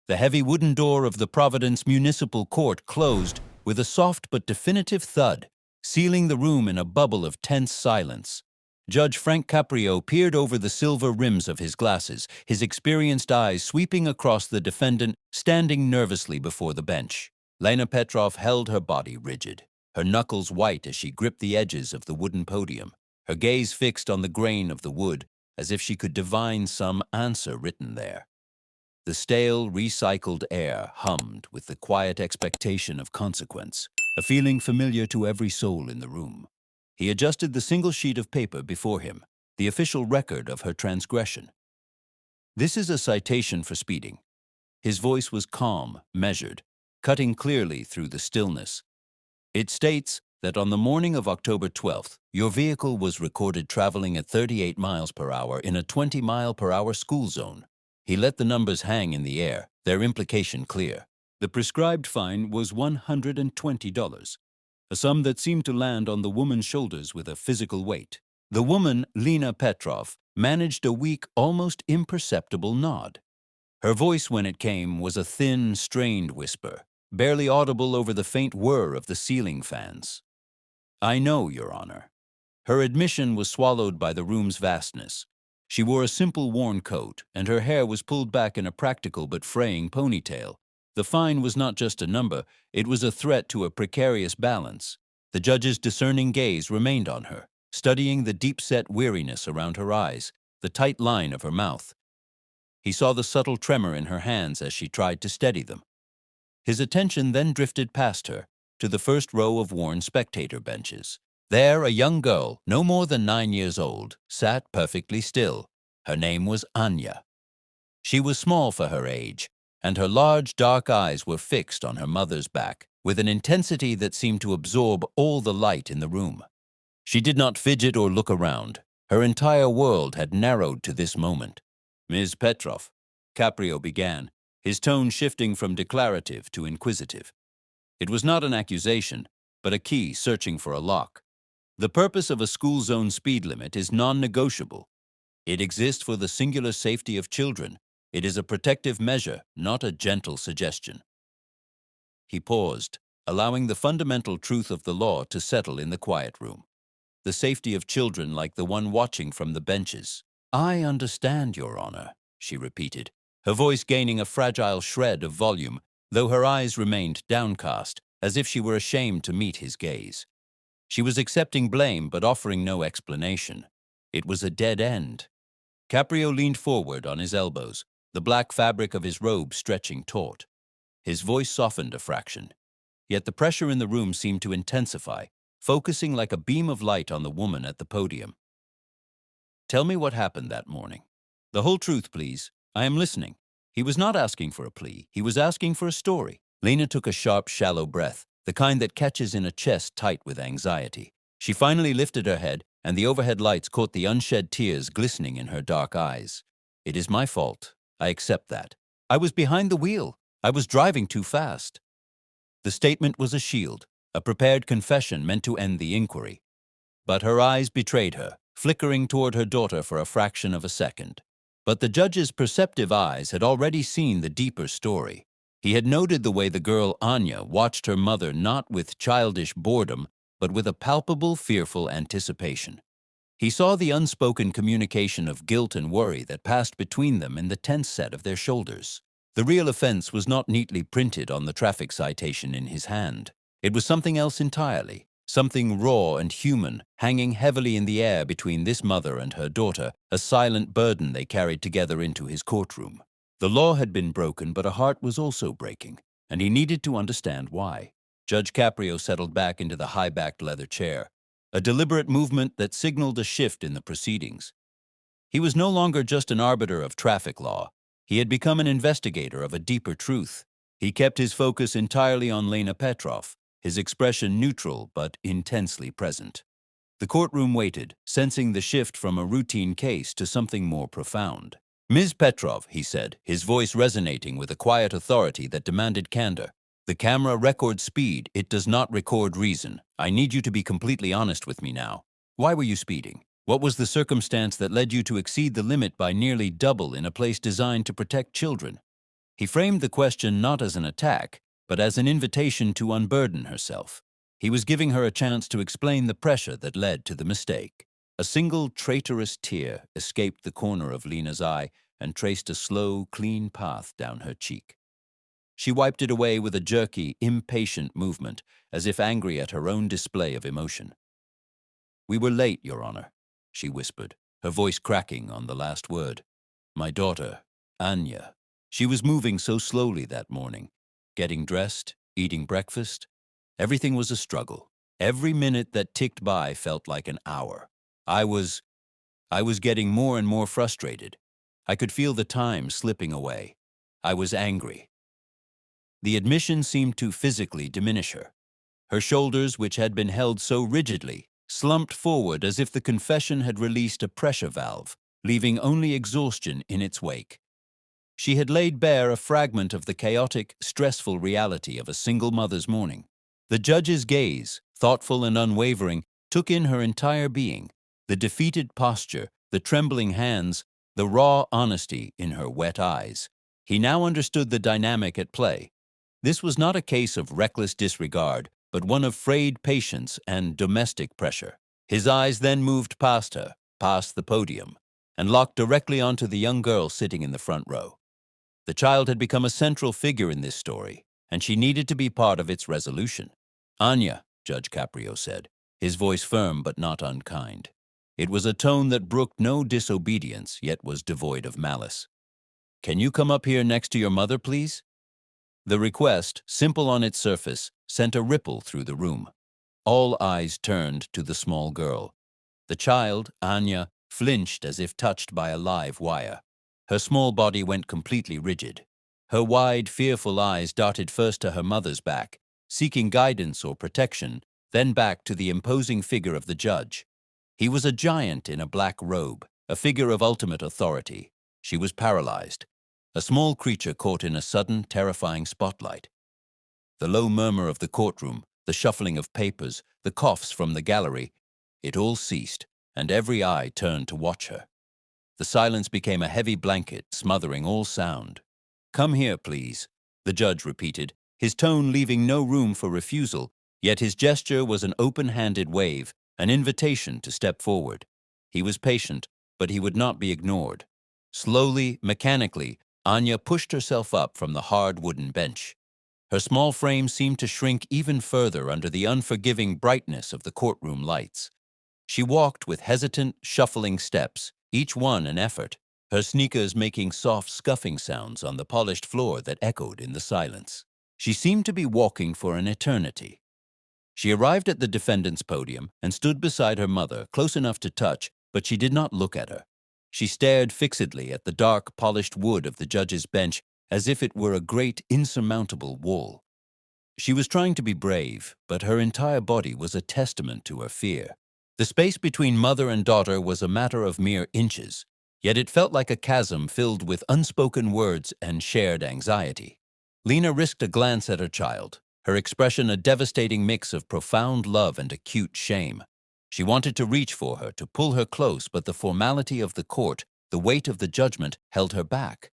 The heavy wooden door of the Providence Municipal Court closed with a soft but definitive thud, sealing the room in a bubble of tense silence. Judge Frank Caprio peered over the silver rims of his glasses, his experienced eyes sweeping across the defendant standing nervously before the bench. Lena Petrov held her body rigid, her knuckles white as she gripped the edges of the wooden podium, her gaze fixed on the grain of the wood, as if she could divine some answer written there. The stale, recycled air hummed with the quiet expectation of consequence, a feeling familiar to every soul in the room. He adjusted the single sheet of paper before him, the official record of her transgression. "This is a citation for speeding." His voice was calm, measured, cutting clearly through the stillness. "It states that on the morning of October 12th, your vehicle was recorded traveling at 38 miles per hour in a 20-mile-per-hour school zone." He let the numbers hang in the air, their implication clear. The prescribed fine was $120, a sum that seemed to land on the woman's shoulders with a physical weight. The woman, Lena Petrov, managed a weak, almost imperceptible nod. Her voice, when it came, was a thin, strained whisper, barely audible over the faint whir of the ceiling fans. "I know, Your Honor." Her admission was swallowed by the room's vastness. She wore a simple worn coat, and her hair was pulled back in a practical but fraying ponytail. The fine was not just a number, it was a threat to a precarious balance. The judge's discerning gaze remained on her, studying the deep-set weariness around her eyes, the tight line of her mouth. He saw the subtle tremor in her hands as she tried to steady them. His attention then drifted past her, to the first row of worn spectator benches. There, a young girl, no more than 9 years old, sat perfectly still. Her name was Anya. She was small for her age, and her large, dark eyes were fixed on her mother's back, with an intensity that seemed to absorb all the light in the room. She did not fidget or look around. Her entire world had narrowed to this moment. "Ms. Petrov," Caprio began, his tone shifting from declarative to inquisitive. It was not an accusation, but a key searching for a lock. "The purpose of a school zone speed limit is non-negotiable. It exists for the singular safety of children. It is a protective measure, not a gentle suggestion." He paused, allowing the fundamental truth of the law to settle in the quiet room. The safety of children like the one watching from the benches. "I understand, Your Honor," she repeated, her voice gaining a fragile shred of volume, though her eyes remained downcast, as if she were ashamed to meet his gaze. She was accepting blame but offering no explanation. It was a dead end. Caprio leaned forward on his elbows, the black fabric of his robe stretching taut. His voice softened a fraction. Yet the pressure in the room seemed to intensify, focusing like a beam of light on the woman at the podium. "Tell me what happened that morning. The whole truth, please. I am listening." He was not asking for a plea. He was asking for a story. Lena took a sharp, shallow breath, the kind that catches in a chest tight with anxiety. She finally lifted her head, and the overhead lights caught the unshed tears glistening in her dark eyes. "It is my fault. I accept that. I was behind the wheel. I was driving too fast." The statement was a shield, a prepared confession meant to end the inquiry. But her eyes betrayed her, flickering toward her daughter for a fraction of a second. But the judge's perceptive eyes had already seen the deeper story. He had noted the way the girl Anya watched her mother not with childish boredom, but with a palpable, fearful anticipation. He saw the unspoken communication of guilt and worry that passed between them in the tense set of their shoulders. The real offense was not neatly printed on the traffic citation in his hand. It was something else entirely, something raw and human, hanging heavily in the air between this mother and her daughter, a silent burden they carried together into his courtroom. The law had been broken, but a heart was also breaking, and he needed to understand why. Judge Caprio settled back into the high-backed leather chair, a deliberate movement that signaled a shift in the proceedings. He was no longer just an arbiter of traffic law. He had become an investigator of a deeper truth. He kept his focus entirely on Lena Petrov, his expression neutral but intensely present. The courtroom waited, sensing the shift from a routine case to something more profound. "Ms. Petrov," he said, his voice resonating with a quiet authority that demanded candor. "The camera records speed, it does not record reason. I need you to be completely honest with me now. Why were you speeding? What was the circumstance that led you to exceed the limit by nearly double in a place designed to protect children?" He framed the question not as an attack, but as an invitation to unburden herself. He was giving her a chance to explain the pressure that led to the mistake. A single traitorous tear escaped the corner of Lena's eye and traced a slow, clean path down her cheek. She wiped it away with a jerky, impatient movement, as if angry at her own display of emotion. "We were late, Your Honor," she whispered, her voice cracking on the last word. "My daughter, Anya." She was moving so slowly that morning, getting dressed, eating breakfast. Everything was a struggle. Every minute that ticked by felt like an hour. I was getting more and more frustrated. I could feel the time slipping away. I was angry. The admission seemed to physically diminish her. Her shoulders, which had been held so rigidly, slumped forward as if the confession had released a pressure valve, leaving only exhaustion in its wake. She had laid bare a fragment of the chaotic, stressful reality of a single mother's morning. The judge's gaze, thoughtful and unwavering, took in her entire being, the defeated posture, the trembling hands, the raw honesty in her wet eyes. He now understood the dynamic at play. This was not a case of reckless disregard, but one of frayed patience and domestic pressure. His eyes then moved past her, past the podium, and locked directly onto the young girl sitting in the front row. The child had become a central figure in this story, and she needed to be part of its resolution. "Anya," Judge Caprio said, his voice firm but not unkind. It was a tone that brooked no disobedience, yet was devoid of malice. "Can you come up here next to your mother, please?" The request, simple on its surface, sent a ripple through the room. All eyes turned to the small girl. The child, Anya, flinched as if touched by a live wire. Her small body went completely rigid. Her wide, fearful eyes darted first to her mother's back, seeking guidance or protection, then back to the imposing figure of the judge. He was a giant in a black robe, a figure of ultimate authority. She was paralyzed, a small creature caught in a sudden, terrifying spotlight. The low murmur of the courtroom, the shuffling of papers, the coughs from the gallery, it all ceased, and every eye turned to watch her. The silence became a heavy blanket, smothering all sound. "Come here, please," the judge repeated, his tone leaving no room for refusal, yet his gesture was an open-handed wave, an invitation to step forward. He was patient, but he would not be ignored. Slowly, mechanically, Anya pushed herself up from the hard wooden bench. Her small frame seemed to shrink even further under the unforgiving brightness of the courtroom lights. She walked with hesitant, shuffling steps, each one an effort, her sneakers making soft scuffing sounds on the polished floor that echoed in the silence. She seemed to be walking for an eternity. She arrived at the defendant's podium and stood beside her mother, close enough to touch, but she did not look at her. She stared fixedly at the dark, polished wood of the judge's bench as if it were a great, insurmountable wall. She was trying to be brave, but her entire body was a testament to her fear. The space between mother and daughter was a matter of mere inches, yet it felt like a chasm filled with unspoken words and shared anxiety. Lena risked a glance at her child, her expression a devastating mix of profound love and acute shame. She wanted to reach for her, to pull her close, but the formality of the court, the weight of the judgment, held her back.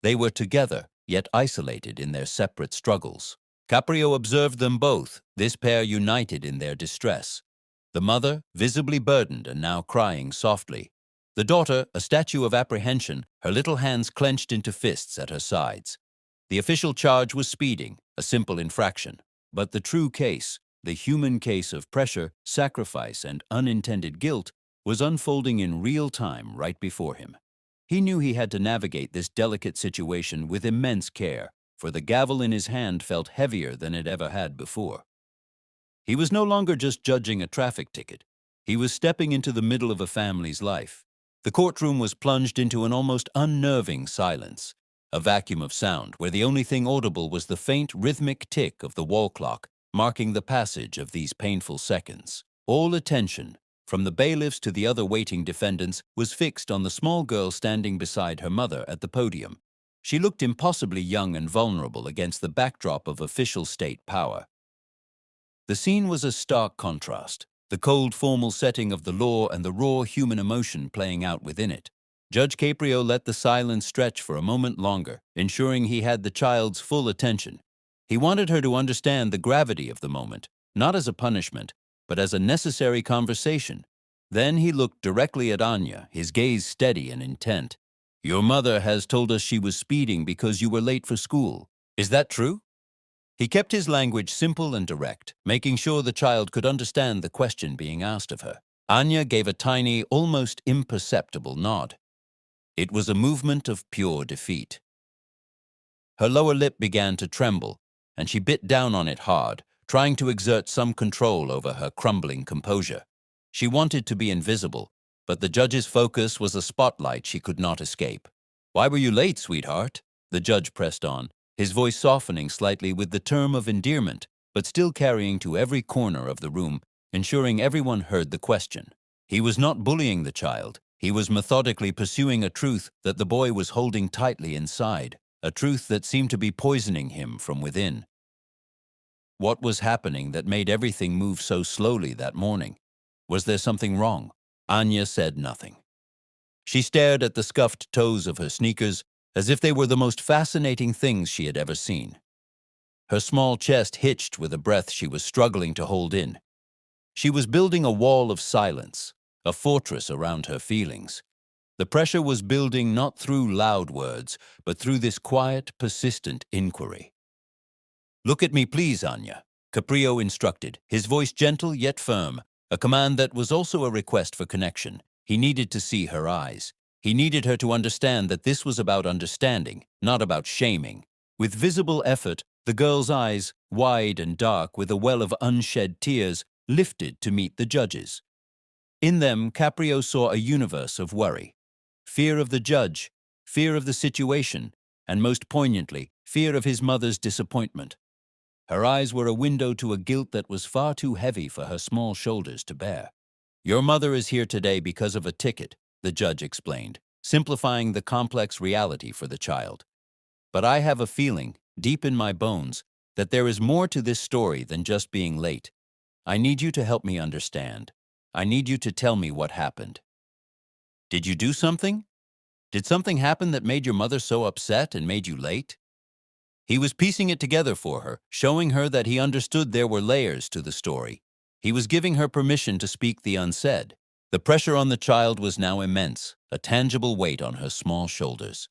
They were together, yet isolated in their separate struggles. Caprio observed them both, this pair united in their distress. The mother, visibly burdened and now crying softly. The daughter, a statue of apprehension, her little hands clenched into fists at her sides. The official charge was speeding, a simple infraction. But the true case, the human case of pressure, sacrifice, and unintended guilt, was unfolding in real time right before him. He knew he had to navigate this delicate situation with immense care, for the gavel in his hand felt heavier than it ever had before. He was no longer just judging a traffic ticket. He was stepping into the middle of a family's life. The courtroom was plunged into an almost unnerving silence, a vacuum of sound where the only thing audible was the faint rhythmic tick of the wall clock, marking the passage of these painful seconds. All attention, from the bailiffs to the other waiting defendants, was fixed on the small girl standing beside her mother at the podium. She looked impossibly young and vulnerable against the backdrop of official state power. The scene was a stark contrast, the cold formal setting of the law and the raw human emotion playing out within it. Judge Caprio let the silence stretch for a moment longer, ensuring he had the child's full attention. He wanted her to understand the gravity of the moment, not as a punishment, but as a necessary conversation. Then he looked directly at Anya, his gaze steady and intent. "Your mother has told us she was speeding because you were late for school. Is that true?" He kept his language simple and direct, making sure the child could understand the question being asked of her. Anya gave a tiny, almost imperceptible nod. It was a movement of pure defeat. Her lower lip began to tremble, and she bit down on it hard, trying to exert some control over her crumbling composure. She wanted to be invisible, but the judge's focus was a spotlight she could not escape. "Why were you late, sweetheart?" The judge pressed on, his voice softening slightly with the term of endearment, but still carrying to every corner of the room, ensuring everyone heard the question. He was not bullying the child. He was methodically pursuing a truth that the boy was holding tightly inside, a truth that seemed to be poisoning him from within. What was happening that made everything move so slowly that morning? Was there something wrong? Anya said nothing. She stared at the scuffed toes of her sneakers as if they were the most fascinating things she had ever seen. Her small chest hitched with a breath she was struggling to hold in. She was building a wall of silence, a fortress around her feelings. The pressure was building not through loud words, but through this quiet, persistent inquiry. "Look at me, please, Anya," Caprio instructed, his voice gentle yet firm, a command that was also a request for connection. He needed to see her eyes. He needed her to understand that this was about understanding, not about shaming. With visible effort, the girl's eyes, wide and dark with a well of unshed tears, lifted to meet the judge's. In them, Caprio saw a universe of worry. Fear of the judge, fear of the situation, and most poignantly, fear of his mother's disappointment. Her eyes were a window to a guilt that was far too heavy for her small shoulders to bear. "Your mother is here today because of a ticket," the judge explained, simplifying the complex reality for the child. "But I have a feeling, deep in my bones, that there is more to this story than just being late. I need you to help me understand. I need you to tell me what happened." "Did you do something? Did something happen that made your mother so upset and made you late?" He was piecing it together for her, showing her that he understood there were layers to the story. He was giving her permission to speak the unsaid. The pressure on the child was now immense, a tangible weight on her small shoulders.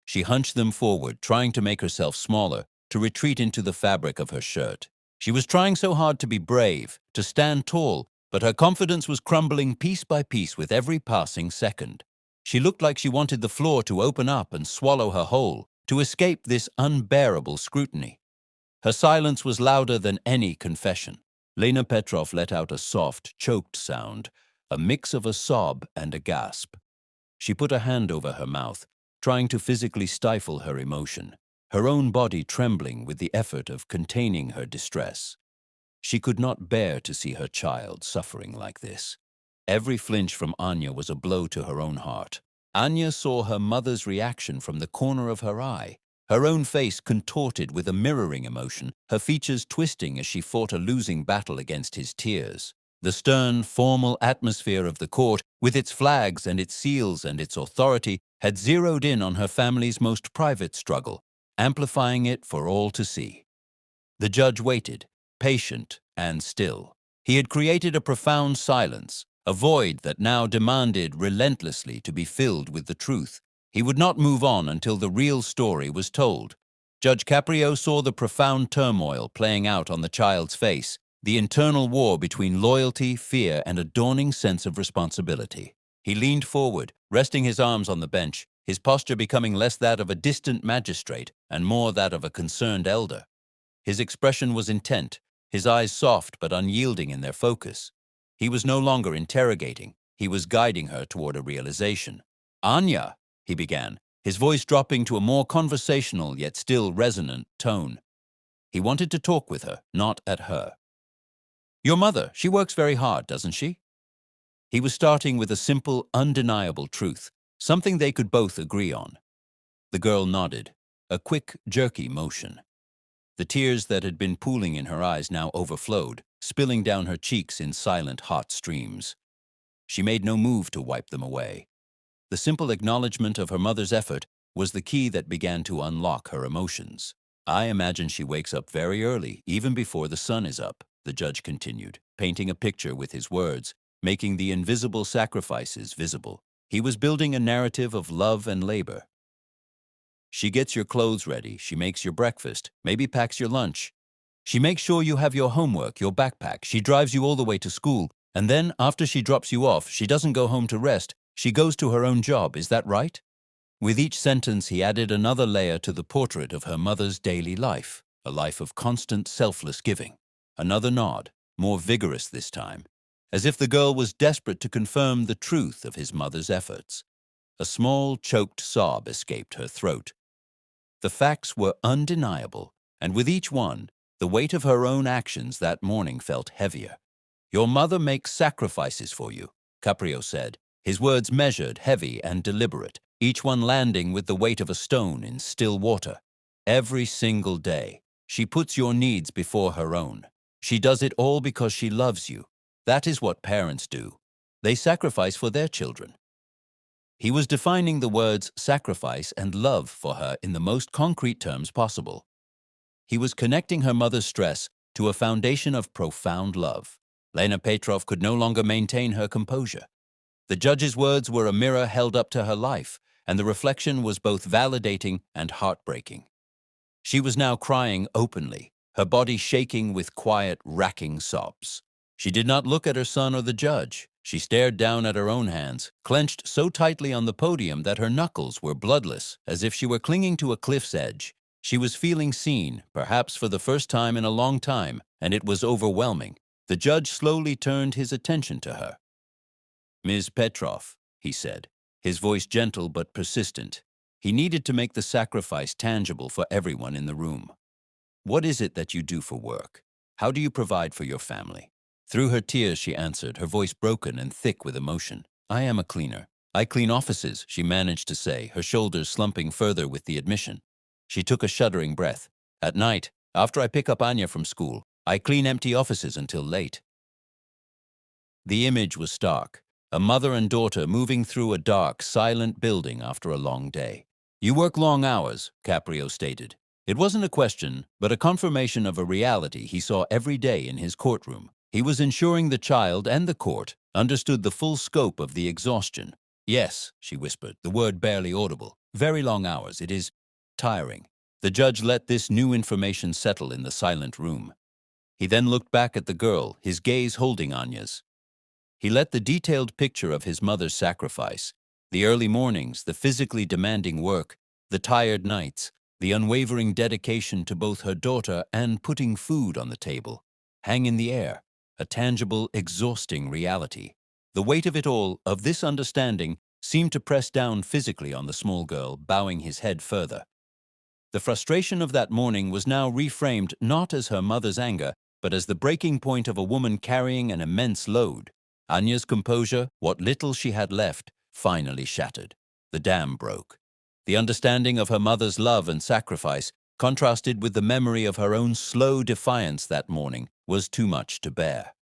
She hunched them forward, trying to make herself smaller, to retreat into the fabric of her shirt. She was trying so hard to be brave, to stand tall, but her confidence was crumbling piece by piece with every passing second. She looked like she wanted the floor to open up and swallow her whole, to escape this unbearable scrutiny. Her silence was louder than any confession. Lena Petrov let out a soft, choked sound, a mix of a sob and a gasp. She put a hand over her mouth, trying to physically stifle her emotion, her own body trembling with the effort of containing her distress. She could not bear to see her child suffering like this. Every flinch from Anya was a blow to her own heart. Anya saw her mother's reaction from the corner of her eye, her own face contorted with a mirroring emotion, her features twisting as she fought a losing battle against his tears. The stern, formal atmosphere of the court, with its flags and its seals and its authority, had zeroed in on her family's most private struggle, amplifying it for all to see. The judge waited, patient and still. He had created a profound silence, a void that now demanded relentlessly to be filled with the truth. He would not move on until the real story was told. Judge Caprio saw the profound turmoil playing out on the child's face, the internal war between loyalty, fear, and a dawning sense of responsibility. He leaned forward, resting his arms on the bench, his posture becoming less that of a distant magistrate and more that of a concerned elder. His expression was intent, his eyes soft but unyielding in their focus. He was no longer interrogating, he was guiding her toward a realization. "Anya," he began, his voice dropping to a more conversational yet still resonant tone. He wanted to talk with her, not at her. "Your mother, she works very hard, doesn't she?" He was starting with a simple, undeniable truth, something they could both agree on. The girl nodded, a quick, jerky motion. The tears that had been pooling in her eyes now overflowed, spilling down her cheeks in silent, hot streams. She made no move to wipe them away. The simple acknowledgement of her mother's effort was the key that began to unlock her emotions. I imagine she wakes up very early, even before the sun is up, the judge continued, painting a picture with his words, making the invisible sacrifices visible. He was building a narrative of love and labor. She gets your clothes ready, she makes your breakfast, maybe packs your lunch. She makes sure you have your homework, your backpack, she drives you all the way to school, and then, after she drops you off, she doesn't go home to rest, she goes to her own job, is that right? With each sentence, he added another layer to the portrait of her mother's daily life, a life of constant, selfless giving. Another nod, more vigorous this time, as if the girl was desperate to confirm the truth of his mother's efforts. A small, choked sob escaped her throat. The facts were undeniable, and with each one, the weight of her own actions that morning felt heavier. Your mother makes sacrifices for you, Caprio said, his words measured, heavy, and deliberate, each one landing with the weight of a stone in still water. Every single day, she puts your needs before her own. She does it all because she loves you. That is what parents do. They sacrifice for their children. He was defining the words sacrifice and love for her in the most concrete terms possible. He was connecting her mother's stress to a foundation of profound love. Lena Petrov could no longer maintain her composure. The judge's words were a mirror held up to her life, and the reflection was both validating and heartbreaking. She was now crying openly, her body shaking with quiet, racking sobs. She did not look at her son or the judge. She stared down at her own hands, clenched so tightly on the podium that her knuckles were bloodless, as if she were clinging to a cliff's edge. She was feeling seen, perhaps for the first time in a long time, and it was overwhelming. The judge slowly turned his attention to her. "Ms. Petrov," he said, his voice gentle but persistent. He needed to make the sacrifice tangible for everyone in the room. "What is it that you do for work? How do you provide for your family?" Through her tears, she answered, her voice broken and thick with emotion. "I am a cleaner. I clean offices," she managed to say, her shoulders slumping further with the admission. She took a shuddering breath. "At night, after I pick up Anya from school, I clean empty offices until late." The image was stark, a mother and daughter moving through a dark, silent building after a long day. "You work long hours," Caprio stated. It wasn't a question, but a confirmation of a reality he saw every day in his courtroom. He was ensuring the child and the court understood the full scope of the exhaustion. "Yes," she whispered, the word barely audible. "Very long hours. It is tiring." The judge let this new information settle in the silent room. He then looked back at the girl, his gaze holding Anya's. He let the detailed picture of his mother's sacrifice, the early mornings, the physically demanding work, the tired nights, the unwavering dedication to both her daughter and putting food on the table, hang in the air, a tangible, exhausting reality. The weight of it all, of this understanding, seemed to press down physically on the small girl, bowing his head further. The frustration of that morning was now reframed not as her mother's anger, but as the breaking point of a woman carrying an immense load. Anya's composure, what little she had left, finally shattered. The dam broke. The understanding of her mother's love and sacrifice, contrasted with the memory of her own slow defiance that morning, was too much to bear.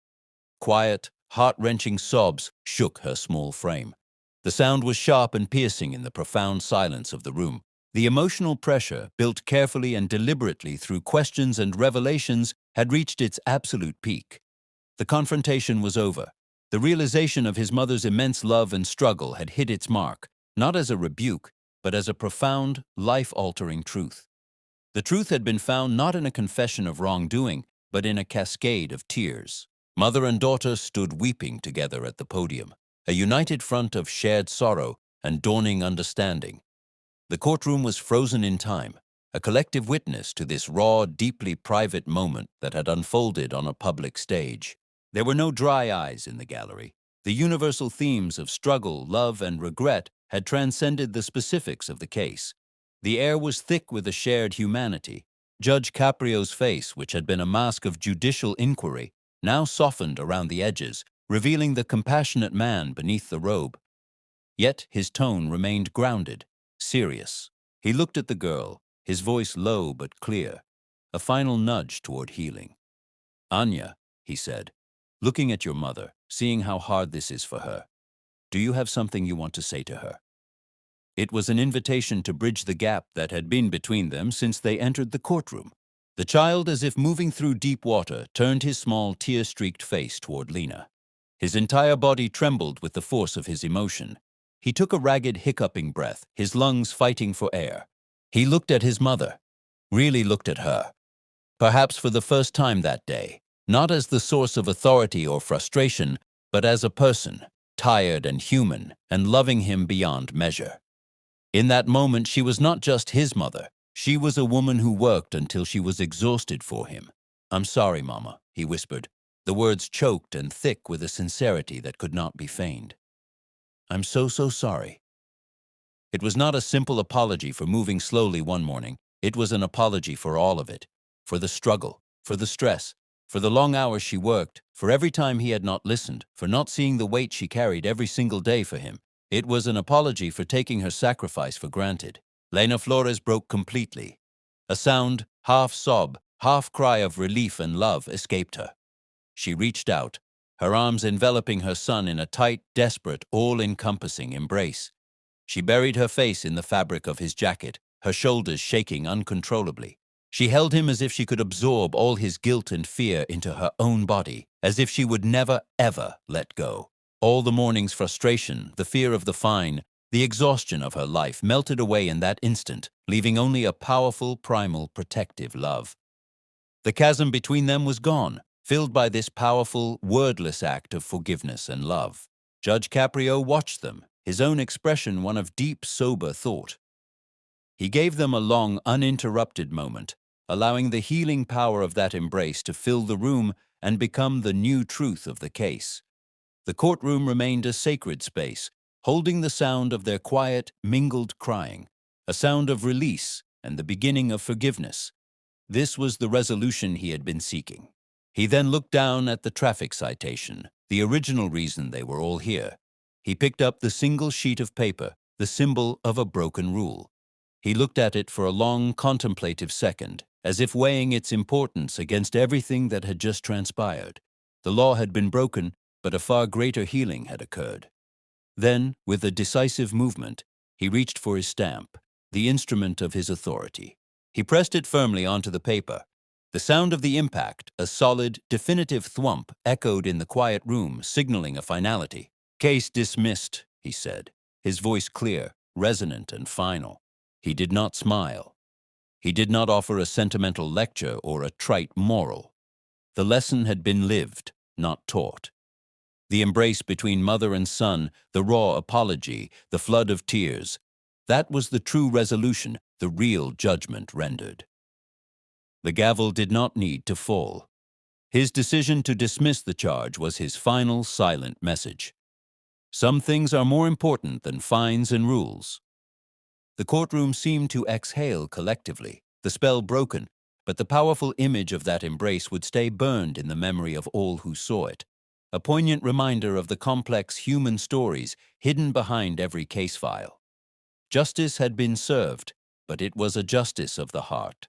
Quiet, heart-wrenching sobs shook her small frame. The sound was sharp and piercing in the profound silence of the room. The emotional pressure, built carefully and deliberately through questions and revelations, had reached its absolute peak. The confrontation was over. The realization of his mother's immense love and struggle had hit its mark, not as a rebuke, but as a profound, life-altering truth. The truth had been found not in a confession of wrongdoing, but in a cascade of tears. Mother and daughter stood weeping together at the podium, a united front of shared sorrow and dawning understanding. The courtroom was frozen in time, a collective witness to this raw, deeply private moment that had unfolded on a public stage. There were no dry eyes in the gallery. The universal themes of struggle, love, and regret had transcended the specifics of the case. The air was thick with a shared humanity. Judge Caprio's face, which had been a mask of judicial inquiry, now softened around the edges, revealing the compassionate man beneath the robe. Yet his tone remained grounded, serious. He looked at the girl, his voice low but clear, a final nudge toward healing. "Anya," he said, "looking at your mother, seeing how hard this is for her, do you have something you want to say to her?" It was an invitation to bridge the gap that had been between them since they entered the courtroom. The child, as if moving through deep water, turned his small, tear-streaked face toward Lena. His entire body trembled with the force of his emotion. He took a ragged, hiccuping breath, his lungs fighting for air. He looked at his mother, really looked at her. Perhaps for the first time that day, not as the source of authority or frustration, but as a person, tired and human, and loving him beyond measure. In that moment, she was not just his mother. She was a woman who worked until she was exhausted for him. "I'm sorry, Mama," he whispered, the words choked and thick with a sincerity that could not be feigned. "I'm so sorry." It was not a simple apology for moving slowly one morning. It was an apology for all of it, for the struggle, for the stress, for the long hours she worked, for every time he had not listened, for not seeing the weight she carried every single day for him. It was an apology for taking her sacrifice for granted. Lena Flores broke completely. A sound, half sob, half cry of relief and love escaped her. She reached out, her arms enveloping her son in a tight, desperate, all-encompassing embrace. She buried her face in the fabric of his jacket, her shoulders shaking uncontrollably. She held him as if she could absorb all his guilt and fear into her own body, as if she would never, ever let go. All the morning's frustration, the fear of the fine, the exhaustion of her life melted away in that instant, leaving only a powerful, primal, protective love. The chasm between them was gone, filled by this powerful, wordless act of forgiveness and love. Judge Caprio watched them, his own expression one of deep, sober thought. He gave them a long, uninterrupted moment, allowing the healing power of that embrace to fill the room and become the new truth of the case. The courtroom remained a sacred space, holding the sound of their quiet, mingled crying, a sound of release and the beginning of forgiveness. This was the resolution he had been seeking. He then looked down at the traffic citation, the original reason they were all here. He picked up the single sheet of paper, the symbol of a broken rule. He looked at it for a long, contemplative second, as if weighing its importance against everything that had just transpired. The law had been broken, but a far greater healing had occurred. Then, with a decisive movement, he reached for his stamp, the instrument of his authority. He pressed it firmly onto the paper. The sound of the impact, a solid, definitive thwump, echoed in the quiet room, signaling a finality. "Case dismissed," he said, his voice clear, resonant, and final. He did not smile. He did not offer a sentimental lecture or a trite moral. The lesson had been lived, not taught. The embrace between mother and son, the raw apology, the flood of tears, that was the true resolution, the real judgment rendered. The gavel did not need to fall. His decision to dismiss the charge was his final, silent message. Some things are more important than fines and rules. The courtroom seemed to exhale collectively, the spell broken, but the powerful image of that embrace would stay burned in the memory of all who saw it, a poignant reminder of the complex human stories hidden behind every case file. Justice had been served, but it was a justice of the heart.